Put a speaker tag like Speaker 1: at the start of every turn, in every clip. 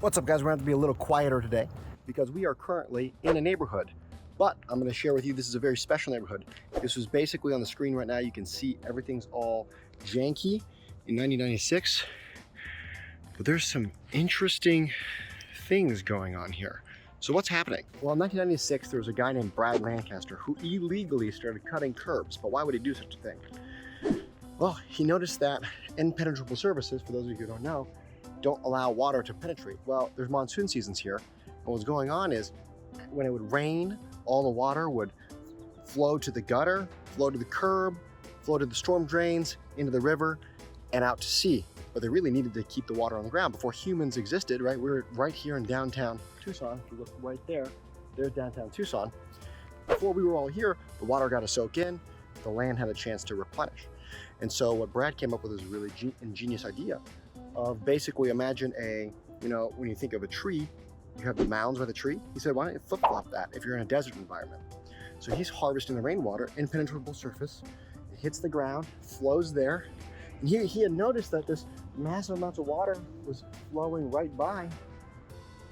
Speaker 1: What's up, guys? We're going to have to be a little quieter today because we are currently in a neighborhood. But I'm going to share with you, this is a very special neighborhood. This is basically on the screen right now. You can see everything's all janky in 1996. But there's some interesting things going on here. So what's happening? Well, in 1996, there was a guy named Brad Lancaster who illegally started cutting curbs. But why would he do such a thing? Well, he noticed that impenetrable surfaces, for those of you who don't know, don't allow water to penetrate. Well, there's monsoon seasons here, and what's going on is when it would rain, all the water would flow to the gutter, flow to the curb, flow to the storm drains, into the river, and out to sea. But they really needed to keep the water on the ground before humans existed, right? We're right here in downtown Tucson. If you look right there, there's downtown Tucson. Before we were all here, the water got to soak in, the land had a chance to replenish. And so what Brad came up with is a really ingenious idea of basically imagine when you think of a tree, you have the mounds by the tree. He said, why don't you flip-flop that if you're in a desert environment? So he's harvesting the rainwater, impenetrable surface. It hits the ground, flows there. And he had noticed that this massive amounts of water was flowing right by,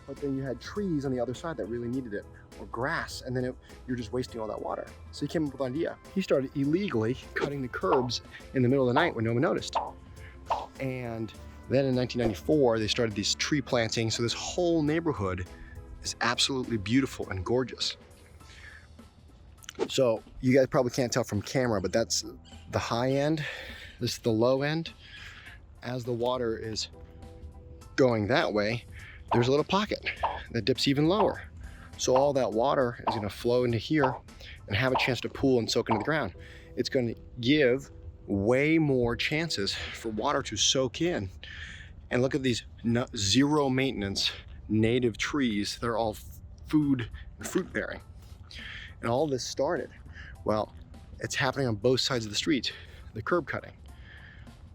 Speaker 1: but then you had trees on the other side that really needed it, or grass, and then you're just wasting all that water. So he came up with an idea. He started illegally cutting the curbs in the middle of the night when no one noticed. And then in 1994, they started these tree plantings. So this whole neighborhood is absolutely beautiful and gorgeous. So you guys probably can't tell from camera, but that's the high end. This is the low end. As the water is going that way, there's a little pocket that dips even lower. So all that water is gonna flow into here and have a chance to pool and soak into the ground. It's gonna give way more chances for water to soak in. And look at these zero maintenance native trees. They're all food and fruit bearing. And all this started, well, it's happening on both sides of the street, the curb cutting.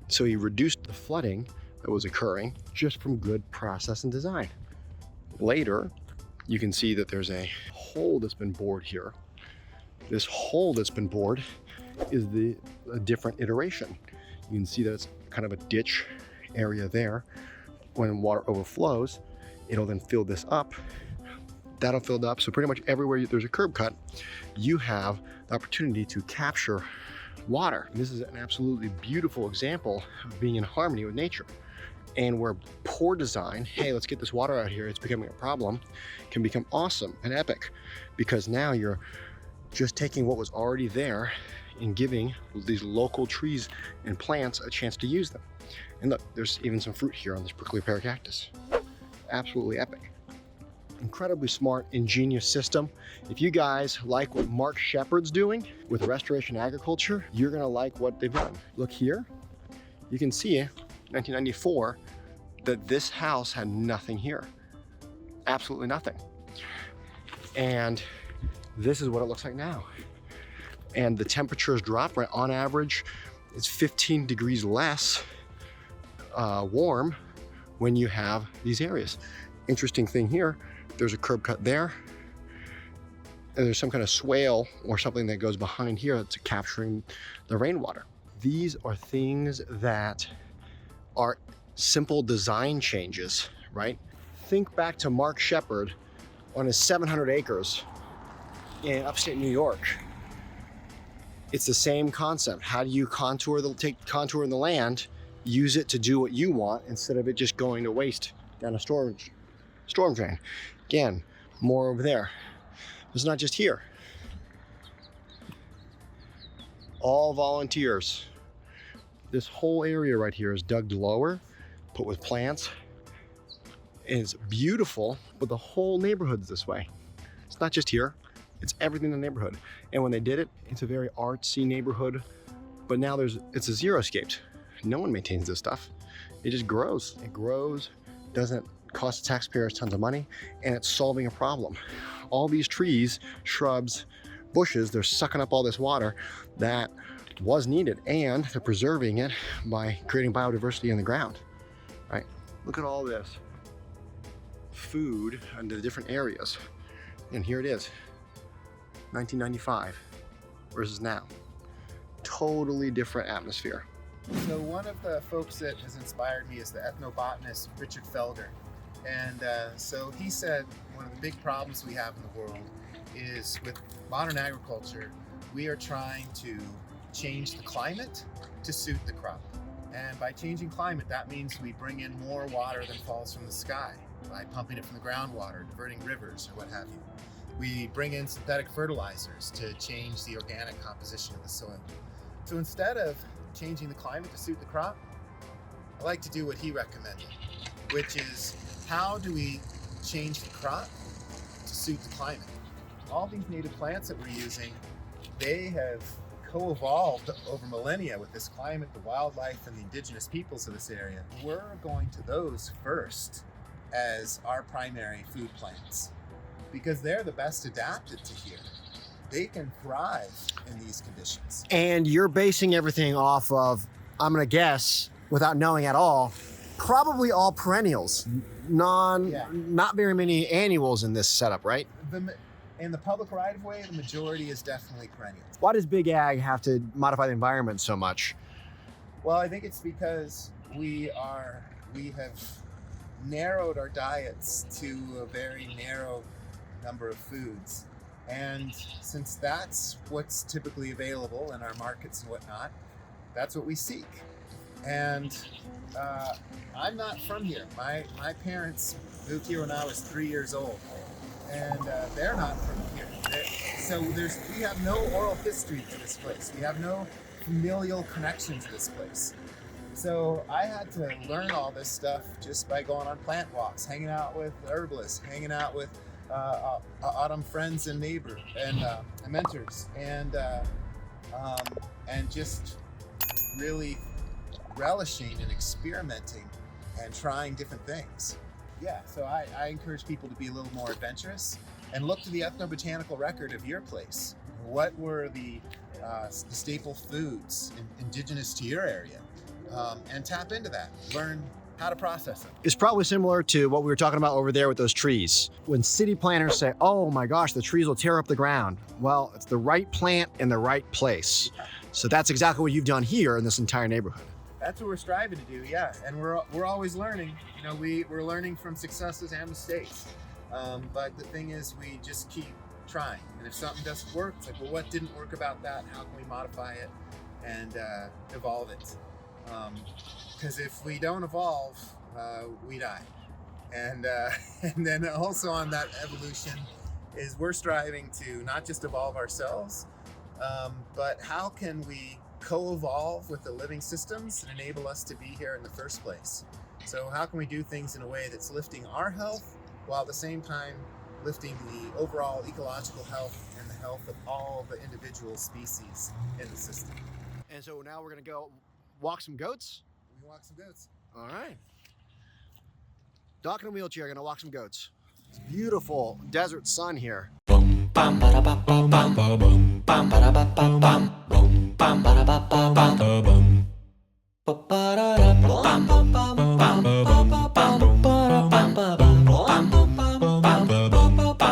Speaker 1: So he reduced the flooding that was occurring just from good process and design. Later, you can see that there's a hole that's been bored here. This hole that's been bored is a different iteration. You can see that it's kind of a ditch area there. When water overflows, it'll then fill this up. That'll fill it up. So pretty much everywhere there's a curb cut, you have the opportunity to capture water. And this is an absolutely beautiful example of being in harmony with nature. And where poor design, hey, let's get this water out here, it's becoming a problem, can become awesome and epic, because now you're just taking what was already there and giving these local trees and plants a chance to use them. And look, there's even some fruit here on this prickly pear cactus. Absolutely epic. Incredibly smart, ingenious system. If you guys like what Mark Shepard's doing with restoration agriculture, you're gonna like what they've done. Look here, you can see 1994, that this house had nothing here. Absolutely nothing. And this is what it looks like now. And the temperatures dropped, right? On average, it's 15 degrees less warm when you have these areas. Interesting thing here, there's a curb cut there, and there's some kind of swale or something that goes behind here that's capturing the rainwater. These are things that are simple design changes, right? Think back to Mark Shepard on his 700 acres in upstate New York. It's the same concept. How do you take contour in the land, use it to do what you want instead of it just going to waste down a storm drain? Again, more over there. It's not just here. All volunteers. This whole area right here is dug lower, put with plants. And it's beautiful, but the whole neighborhood's this way. It's not just here, it's everything in the neighborhood. And when they did it, it's a very artsy neighborhood, but now it's a xeriscaped. No one maintains this stuff. It just grows. It grows, doesn't cost the taxpayers tons of money, and it's solving a problem. All these trees, shrubs, bushes, they're sucking up all this water that was needed, and they're preserving it by creating biodiversity in the ground, right? Look at all this food into the different areas. And here it is, 1995 versus now. Totally different atmosphere.
Speaker 2: So one of the folks that has inspired me is the ethnobotanist Richard Felder. And so he said one of the big problems we have in the world is with modern agriculture, we are trying to change the climate to suit the crop. And by changing climate, that means we bring in more water than falls from the sky by pumping it from the groundwater, diverting rivers, or what have you. We bring in synthetic fertilizers to change the organic composition of the soil. So instead of changing the climate to suit the crop, I like to do what he recommended, which is how do we change the crop to suit the climate? All these native plants that we're using, they have co-evolved over millennia with this climate, the wildlife, and the indigenous peoples of this area. We're going to those first as our primary food plants because they're the best adapted to here. They can thrive in these conditions.
Speaker 1: And you're basing everything off of, I'm gonna guess, without knowing at all, probably all perennials. Not very many annuals in this setup, right?
Speaker 2: In the public right-of-way, the majority is definitely perennials.
Speaker 1: Why does Big Ag have to modify the environment so much?
Speaker 2: Well, I think it's because we have narrowed our diets to a very narrow number of foods. And since that's what's typically available in our markets and whatnot, that's what we seek. And I'm not from here. My parents moved here when I was 3 years old, and they're not from here. So we have no oral history to this place. We have no familial connection to this place. So I had to learn all this stuff just by going on plant walks, hanging out with herbalists, hanging out with autumn friends and neighbors and mentors, and just really relishing and experimenting and trying different things. Yeah, so I encourage people to be a little more adventurous and look to the ethnobotanical record of your place. What were the staple foods indigenous to your area? And tap into that. Learn how to process them.
Speaker 1: It's probably similar to what we were talking about over there with those trees. When city planners say, oh my gosh, the trees will tear up the ground. Well, it's the right plant in the right place. So that's exactly what you've done here in this entire neighborhood.
Speaker 2: That's what we're striving to do, yeah. And we're always learning. You know, we're learning from successes and mistakes. But the thing is, we just keep trying. And if something doesn't work, it's like, well, what didn't work about that? How can we modify it and evolve it? Because if we don't evolve, we die. And then also on that evolution is we're striving to not just evolve ourselves, but how can we co-evolve with the living systems and enable us to be here in the first place? So how can we do things in a way that's lifting our health while at the same time lifting the overall ecological health and the health of all the individual species in the system?
Speaker 1: And so now we're gonna go walk some goats?
Speaker 2: We can walk some goats.
Speaker 1: All right. Doc in a wheelchair, gonna walk some goats. It's beautiful desert sun here.
Speaker 3: Boom, bam, ba, ba, ba, bam, ba, boom, bam, ba, ba, ba, bam, boom, bam, ba, ba, ba, bam, ba, boom, ba, ba, da, da, bam, bam, bam.